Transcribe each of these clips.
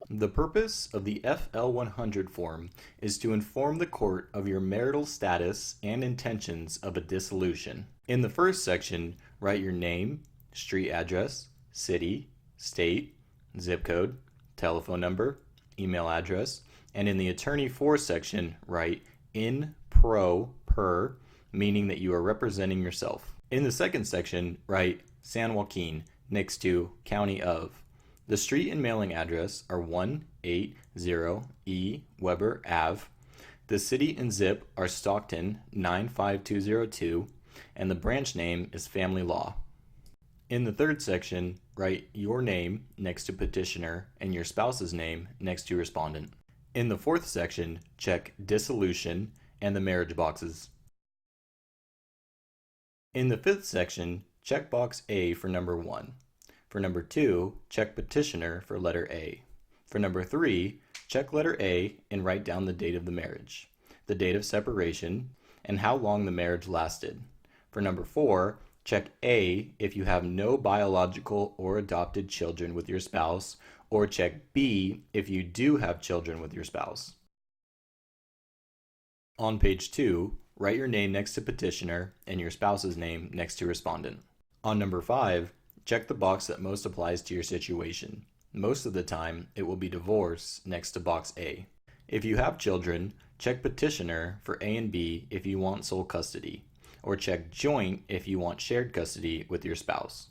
The purpose of the fl100 form is to inform the court of your marital status and intentions of a dissolution. In the first section, write your name, street address, city, state, zip code, telephone number, email address, and in the attorney for section, write in pro per, meaning that you are representing yourself. In the second section, write San Joaquin next to county of. The street and mailing address are 180 E Weber Ave. The city and zip are Stockton 95202, and the branch name is Family Law. In the third section, write your name next to petitioner and your spouse's name next to respondent. In the fourth section, check dissolution and the marriage boxes. In the fifth section, check box A for number 1. For number 2, check petitioner for letter A. For number 3, check letter A and write down the date of the marriage, the date of separation, and how long the marriage lasted. For number 4, check A if you have no biological or adopted children with your spouse, or check B if you do have children with your spouse. On page 2, write your name next to petitioner and your spouse's name next to respondent. On number 5, check the box that most applies to your situation. Most of the time, it will be divorce next to box A. If you have children, check petitioner for A and B if you want sole custody, or check joint if you want shared custody with your spouse.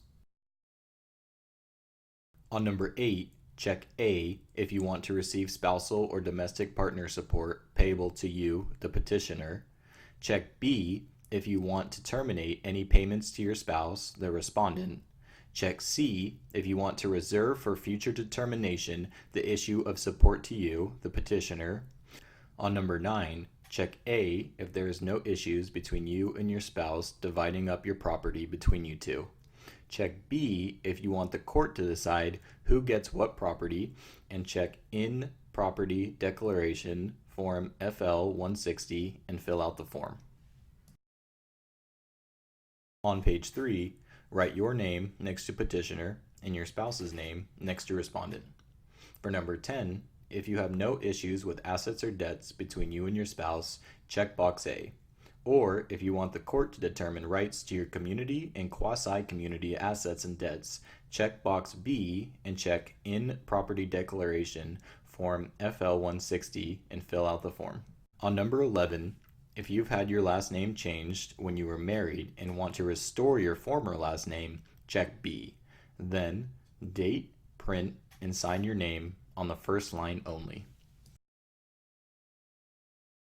On number 8, check A if you want to receive spousal or domestic partner support payable to you, the petitioner. Check B if you want to terminate any payments to your spouse, the respondent. Check C if you want to reserve for future determination the issue of support to you, the petitioner. On number 9, check A if there is no issues between you and your spouse dividing up your property between you two. Check B if you want the court to decide who gets what property, and check in property declaration form fl160 and fill out the form. On page 3, write your name next to petitioner and your spouse's name next to respondent. For number 10, if you have no issues with assets or debts between you and your spouse, check box A. Or if you want the court to determine rights to your community and quasi-community assets and debts, check box B and check in property declaration form fl160 and fill out the form. On number 11, if you've had your last name changed when you were married and want to restore your former last name, check B. Then, date, print, and sign your name on the first line only.